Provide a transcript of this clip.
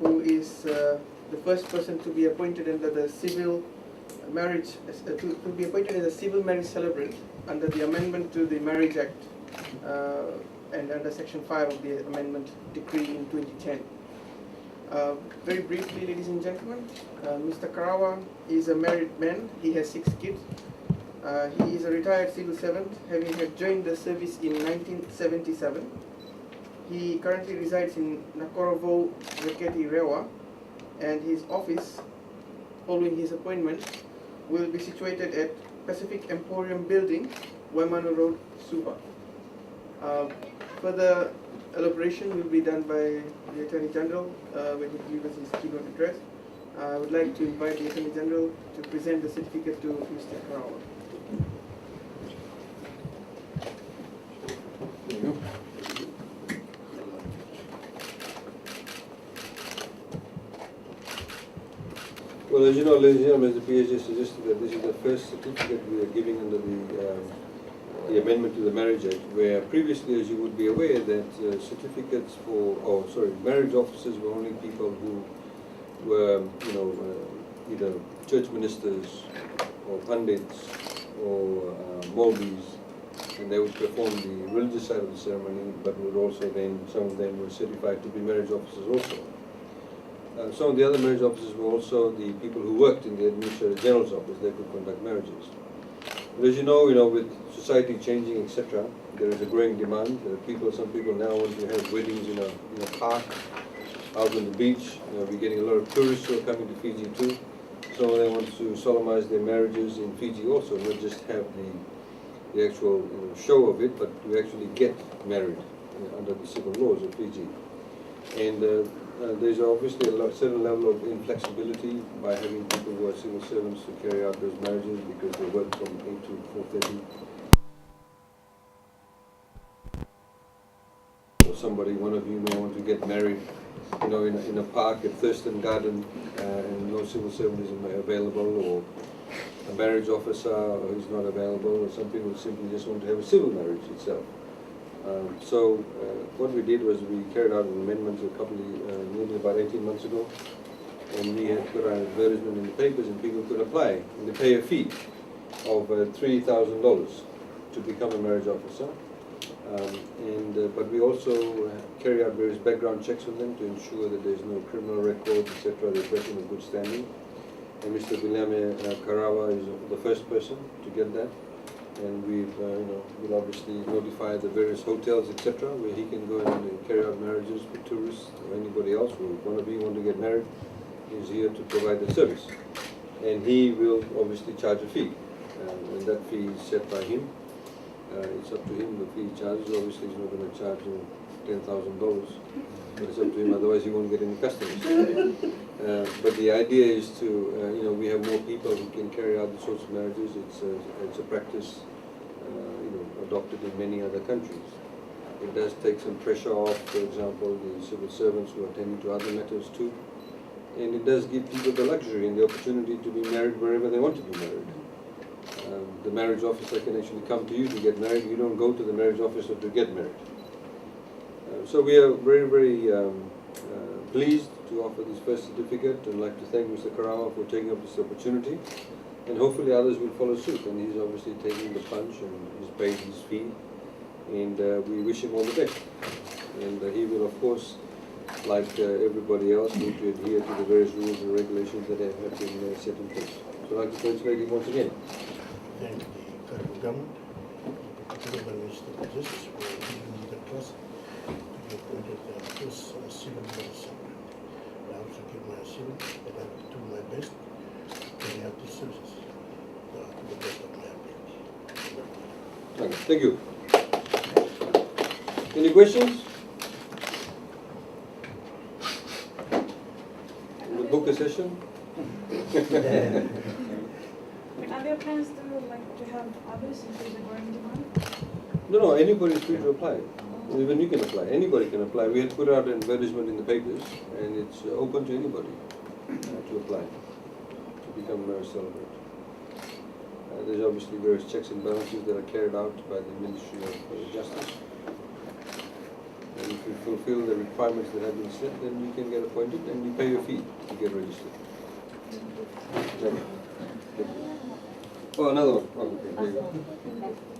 who is the first person to be appointed under the civil marriage, to be appointed as a civil marriage celebrant under the amendment to the Marriage Act and under Section 5 of the amendment decree in 2010. Very briefly, ladies and gentlemen, Mr. Karawa is a married man. He has 6 kids. He is a retired civil servant, having had joined the service in 1977. He currently resides in Nakorovo, Reketi, Rewa, and his office, following his appointment, will be situated at Pacific Emporium Building, Waimanu Road, Suva. Further elaboration will be done by the Attorney General when he delivers his keynote address. I would like to invite the Attorney General to present the certificate to Mr. Karawa. Thank you. Well, as you know, ladies and gentlemen, the PhD suggested that this is the first certificate we are giving under the amendment to the Marriage Act, where previously, as you would be aware, that certificates for, marriage officers were only people who were, either church ministers or pundits or Maulvis, and they would perform the religious side of the ceremony, but would also then, some of them were certified to be marriage officers also. Some of the other marriage officers were also the people who worked in the Administrator General's office. They could conduct marriages. But as you know, with society changing, etc., there is a growing demand. Some people now want to have weddings in a park, out on the beach. We're getting a lot of tourists who are coming to Fiji too. Some of them want to solemnize their marriages in Fiji also, not just have the actual show of it, but to actually get married under the civil laws of Fiji. And there's obviously a certain level of inflexibility by having people who are civil servants to carry out those marriages because they work from 8 to 4:30. Or somebody, one of you may want to get married, in a park at Thurston Garden, and no civil servant is available, or a marriage officer is not available, or some people simply just want to have a civil marriage itself. So what we did was we carried out an amendment nearly about 18 months ago, and we had put an advertisement in the papers, and people could apply, and they pay a fee of $3,000 to become a marriage officer. But we also carry out various background checks on them to ensure that there's no criminal records, etc., they're a person of good standing. And Mr. Guilherme Karawa is the first person to get that. And we'll obviously notify the various hotels, etc., where he can go and carry out marriages for tourists or anybody else who want to get married. He's here to provide the service. And he will obviously charge a fee. And that fee is set by him. It's up to him, the fee he charges. Obviously, he's not going to charge $10,000. But it's up to him, otherwise he won't get any customers. But the idea is to, we have more people who can carry out the sorts of marriages. It's a practice, adopted in many other countries. It does take some pressure off, for example, the civil servants who are attending to other matters too. And it does give people the luxury and the opportunity to be married wherever they want to be married. The marriage officer can actually come to you to get married. You don't go to the marriage officer to get married. So we are very, very pleased to offer this first certificate, and like to thank Mr. Karawa for taking up this opportunity, and hopefully others will follow suit. And he's obviously taking the punch and he's paid his fee, and we wish him all the best. And he will, of course, like everybody else, need to adhere to the various rules and regulations that have been set in place. So I'd like to congratulate him once again. Thank the federal government, particularly Minister of Justice, for giving me the trust to be appointed first civil marriage celebrant. I also give my assurance that I will do my best to carry out these services to the best of my ability. Thank you. Any questions? We'll book a session. Are there plans to have others in case the growing demand? No, anybody is free to apply. Even you can apply. Anybody can apply. We had put out an advertisement in the papers, and it's open to anybody to apply to become a marriage celebrant. There's obviously various checks and balances that are carried out by the Ministry of Justice. And if you fulfill the requirements that have been set, then you can get appointed and you pay your fee to get registered. Okay. Oh, another one. Oh, okay, there you go.